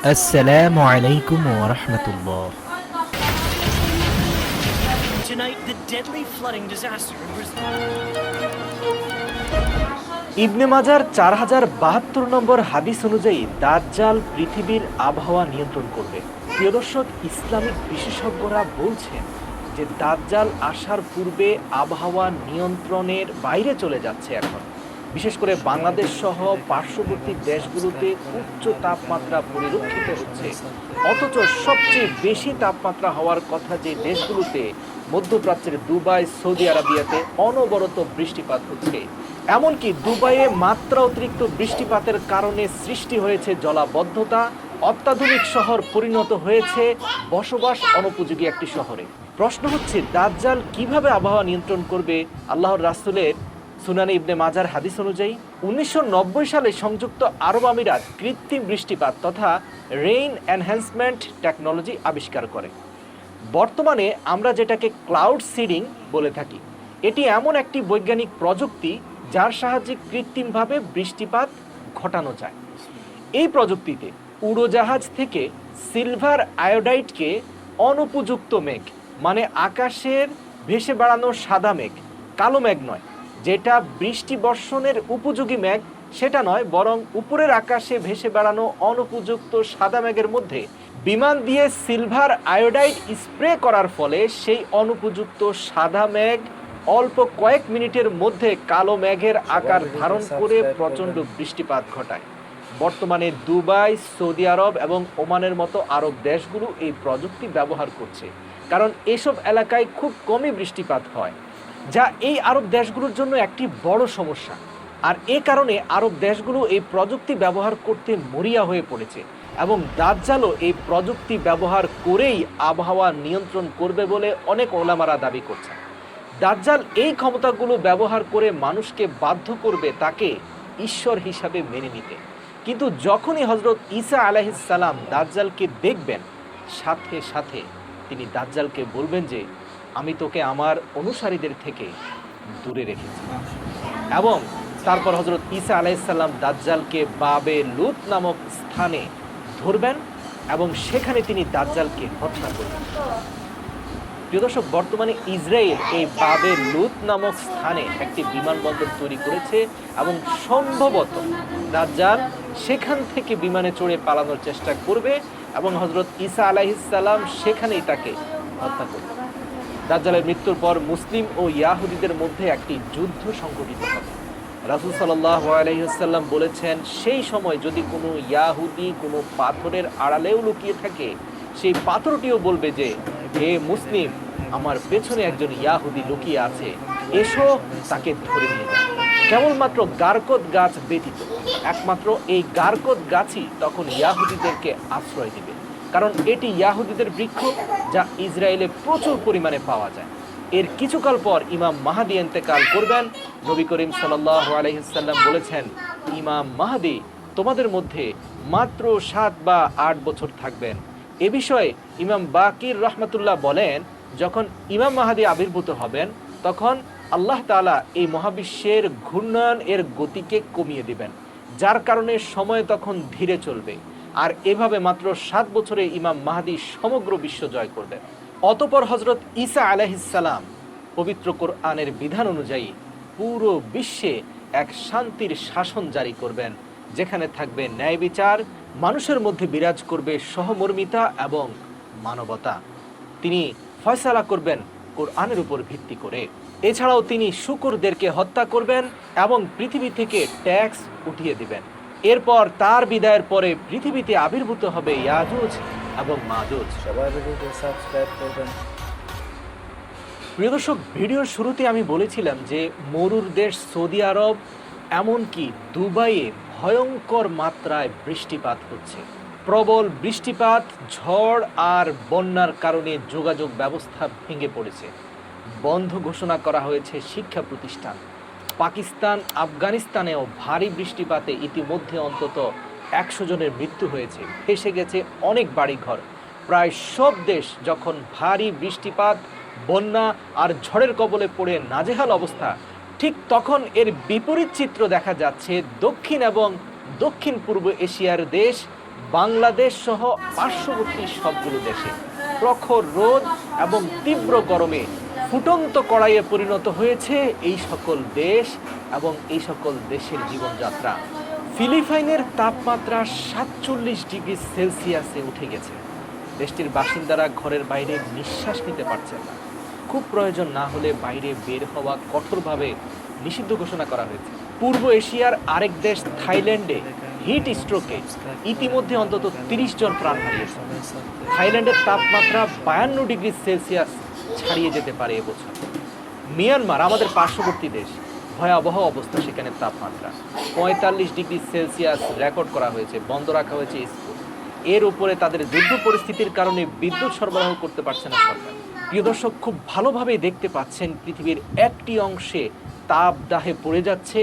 আসসালামু আলাইকুম ওয়া রাহমাতুল্লাহ। Tonight, the deadly flooding disaster in Brazil. ইবনে মাজার 4072 নম্বর হাদিস অনুযায়ী দাজ্জাল পৃথিবীর আবহাওয়া নিয়ন্ত্রণ করবে। প্রিয় দর্শক, ইসলামিক বিশেষজ্ঞরা বলছেন যে দাজ্জাল আসার পূর্বে আবহাওয়া নিয়ন্ত্রণের বাইরে চলে যাচ্ছে এখন। বিশেষ করে বাংলাদেশ সহ পার্শ্ববর্তী দেশগুলোতে উচ্চ তাপমাত্রা পরিলক্ষিত হচ্ছে, অথচ সবচেয়ে বেশি তাপমাত্রা হওয়ার কথা যে দেশগুলোতে, মধ্যপ্রাচ্যের দুবাই, সৌদি আরবিয়াতে অনবরত বৃষ্টিপাত হচ্ছে। এমনকি দুবাইয়ে মাত্রা অতিরিক্ত বৃষ্টিপাতের কারণে সৃষ্টি হয়েছে জলাবদ্ধতা, অত্যাধুনিক শহর পরিণত হয়েছে বসবাস অনুপযোগী একটি শহরে। প্রশ্ন হচ্ছে, দাজ্জাল কিভাবে আবহাওয়া নিয়ন্ত্রণ করবে? আল্লাহর রাসূলের সুনানে ইবনে মাজার হাদিস অনুযায়ী 1990 সালে সংযুক্ত আরব আমিরাত কৃত্রিম বৃষ্টিপাত তথা রেইন এনহ্যান্সমেন্ট টেকনোলজি আবিষ্কার করে। বর্তমানে আমরা যেটাকে ক্লাউড সিডিং বলে থাকি, এটি এমন একটি বৈজ্ঞানিক প্রযুক্তি যার সাহায্যে কৃত্রিমভাবে বৃষ্টিপাত ঘটানো যায়। এই প্রযুক্তিতে উড়োজাহাজ থেকে সিলভার আয়োডাইডকে অনুপযুক্ত মেঘ, মানে আকাশের ভেসে বেড়ানো সাদা মেঘ, কালো মেঘ নয়, যেটা বৃষ্টি বর্ষণের উপযোগী মেঘ সেটা নয়, বরং উপরের আকাশে ভেসে বেড়ানো অনুপযুক্ত সাদা মেঘের মধ্যে বিমান দিয়ে সিলভার আয়োডাইড স্প্রে করার ফলে সেই অনুপযুক্ত সাদা মেঘ অল্প কয়েক মিনিটের মধ্যে কালো মেঘের আকার ধারণ করে প্রচণ্ড বৃষ্টিপাত ঘটায়। বর্তমানে দুবাই, সৌদি আরব এবং ওমানের মতো আরব দেশগুলো এই প্রযুক্তি ব্যবহার করছে, কারণ এসব এলাকায় খুব কমই বৃষ্টিপাত হয়, যা এই আরব দেশগুলোর জন্য একটি বড় সমস্যা। আর এ কারণে আরব দেশগুলো এই প্রযুক্তি ব্যবহার করতে মরিয়া হয়ে পড়েছে এবং দাজ্জালও এই প্রযুক্তি ব্যবহার করেই আবহাওয়া নিয়ন্ত্রণ করবে বলে অনেক ওলামারা দাবি করছেন। দাজ্জাল এই ক্ষমতাগুলো ব্যবহার করে মানুষকে বাধ্য করবে তাকে ঈশ্বর হিসাবে মেনে নিতে। কিন্তু যখনই হযরত ঈসা আলাইহিস সালাম দাজ্জালকে দেখবেন, সাথে সাথে তিনি দাজ্জালকে বলবেন যে আমি তোকে আমার অনুসারীদের থেকে দূরে রেখেছি। এবং তারপর হযরত ঈসা আলাইহিস সালাম দাজ্জালকে বাবে লুত নামক স্থানে ধরবেন এবং সেখানে তিনি দাজ্জালকে হত্যা করবেন। প্রিয় দর্শক, বর্তমানে ইসরায়েল এই বাবে লুত নামক স্থানে একটি বিমানবন্দর তৈরি করেছে এবং সম্ভবত দাজ্জাল সেখান থেকে বিমানে চড়ে পালানোর চেষ্টা করবে এবং হযরত ঈসা আলাইহিস সালাম সেখানেই তাকে হত্যা করবে। দাজ্জালের মৃত্যুর পর মুসলিম ও ইয়াহুদীদের মধ্যে একটি যুদ্ধ সংঘটিত হবে। রাসূল সাল্লাল্লাহু আলাইহি ওয়াসাল্লাম বলেছেন, সেই সময় যদি কোনো ইয়াহুদী কোনো পাথরের আড়ালেও লুকিয়ে থাকে, সেই পাথরটিও বলবে যে হে মুসলিম, আমার পেছনে একজন ইয়াহুদী লুকিয়ে আছে, এসো তাকে ধরে নিয়ে যাও। কেবলমাত্র গারকত গাছ ব্যতীত একমাত্র এই গারকত গাছই তখন ইয়াহুদীদেরকে আশ্রয় দিবে, কারণ এটি ইয়াহুদীদের বৃক্ষ যা ইসরায়েলে প্রচুর পরিমাণে পাওয়া যায়। এর কিছুকাল পর ইমাম মাহদী ইন্তেকাল করবেন। নবী করিম সাল্লাল্লাহু আলাইহি সাল্লাম বলেছেন, ইমাম মাহদী তোমাদের মধ্যে মাত্র 7 বা 8 বছর থাকবেন। এ বিষয়ে ইমাম বাকির রহমাতুল্লাহ বলেন, যখন ইমাম মাহদী আবির্ভূত হবেন তখন আল্লাহ তাআলা এই মহাবিশ্বের ঘূর্ণয়ন এর গতিকে কমিয়ে দিবেন, যার কারণে সময় তখন ধীরে চলবে। আর এভাবে মাত্র 7 বছরে ইমাম মাহদী সমগ্র বিশ্ব জয় করবেন। অতঃপর হযরত ঈসা আলাইহিস সালাম পবিত্র কোরআনের বিধান অনুযায়ী পুরো বিশ্বে এক শান্তির শাসন জারি করবেন, যেখানে থাকবে ন্যায় বিচার, মানুষের মধ্যে বিরাজ করবে সহমর্মিতা এবং মানবতা। তিনি ফয়সালা করবেন কোরআনের উপর ভিত্তি করে। এছাড়াও তিনি শুকরদেরকে হত্যা করবেন এবং পৃথিবী থেকে ট্যাক্স উঠিয়ে দিবেন। এরপর তার বিদায়ের পরে পৃথিবীতে আবির্ভূত হবে ইয়াজুজ এবং মাজুজ। সবাই ভিডিওটি সাবস্ক্রাইব করবেন। প্রিয় দর্শক, ভিডিওর শুরুতে আমি বলেছিলাম যে মরুর দেশ সৌদি আরব, এমনকি দুবাইয়ে ভয়ঙ্কর মাত্রায় বৃষ্টিপাত হচ্ছে। প্রবল বৃষ্টিপাত, ঝড় আর বন্যার কারণে যোগাযোগ ব্যবস্থা ভেঙে পড়েছে। বন্ধ ঘোষণা করা হয়েছে শিক্ষা প্রতিষ্ঠান। পাকিস্তান, আফগানিস্তানেও ভারী বৃষ্টিপাতে ইতিমধ্যে অন্তত 100 জনের মৃত্যু হয়েছে, ভেসে গেছে অনেক বাড়িঘর। প্রায় সব দেশ যখন ভারী বৃষ্টিপাত, বন্যা আর ঝড়ের কবলে পড়ে নাজেহাল অবস্থা, ঠিক তখন এর বিপরীত চিত্র দেখা যাচ্ছে দক্ষিণ এবং দক্ষিণ পূর্ব এশিয়ার দেশ বাংলাদেশ সহ পার্শ্ববর্তী সবগুলো দেশে প্রখর রোদ এবং তীব্র গরমে ফুটন্ত কড়াইয়ে পরিণত হয়েছে এই সকল দেশ এবং এই সকল দেশের জীবনযাত্রা। ফিলিপাইনের তাপমাত্রা 47 ডিগ্রি সেলসিয়াসে উঠে গেছে। দেশটির বাসিন্দারা ঘরের বাইরে নিঃশ্বাস নিতে পারছেন না। খুব প্রয়োজন না হলে বাইরে বের হওয়া কঠোরভাবে নিষিদ্ধ ঘোষণা করা হয়েছে। পূর্ব এশিয়ার আরেক দেশ থাইল্যান্ডে হিট স্ট্রোকে ইতিমধ্যে অন্তত 30 জন প্রাণ হারিয়েছে। থাইল্যান্ডের তাপমাত্রা 52 ডিগ্রি সেলসিয়াস ছাড়িয়ে যেতে পারে এবছর। মিয়ানমার আমাদের পার্শ্ববর্তী দেশ, ভয়াবহ অবস্থা সেখানে তাপমাত্রা 45 ডিগ্রি সেলসিয়াস রেকর্ড করা হয়েছে, বন্ধ রাখা হয়েছে স্কুল। এর উপরে তাদের যুদ্ধ পরিস্থিতির কারণে বিদ্যুৎ সরবরাহ করতে পারছে না সরকার। প্রিয় দর্শক, খুব ভালোভাবেই দেখতে পাচ্ছেন পৃথিবীর একটি অংশে তাপদাহে পড়ে যাচ্ছে,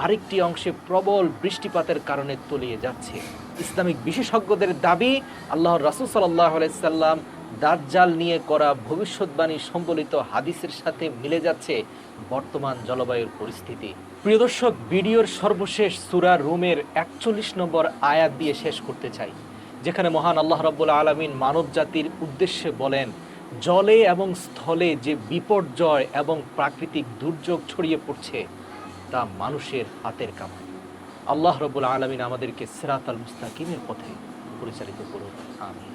আরেকটি অংশে প্রবল বৃষ্টিপাতের কারণে তলিয়ে যাচ্ছে। ইসলামিক বিশেষজ্ঞদের দাবি আল্লাহর রাসূল সাল্লাল্লাহু আলাইহি সাল্লাম দাজ্জাল নিয়ে করা ভবিষ্যৎবাণী সম্বলিত হাদিসের সাথে মিলে যাচ্ছে বর্তমান জলবায়ুর পরিস্থিতি। প্রিয় দর্শক, ভিডিওর সর্বশেষ সূরা রুমের 41 নম্বর আয়াত দিয়ে শেষ করতে চাই, যেখানে মহান আল্লাহ রাব্বুল আলামিন মানব জাতির উদ্দেশ্যে বলেন, জলে এবং স্থলে যে বিপর্যয় এবং প্রাকৃতিক দুর্যোগ ছড়িয়ে পড়ছে তা মানুষের হাতের কামাই। আল্লাহ রাব্বুল আলামিন আমাদেরকে সিরাতাল মুস্তাকিমের পথে পরিচালিত করুন। আমিন।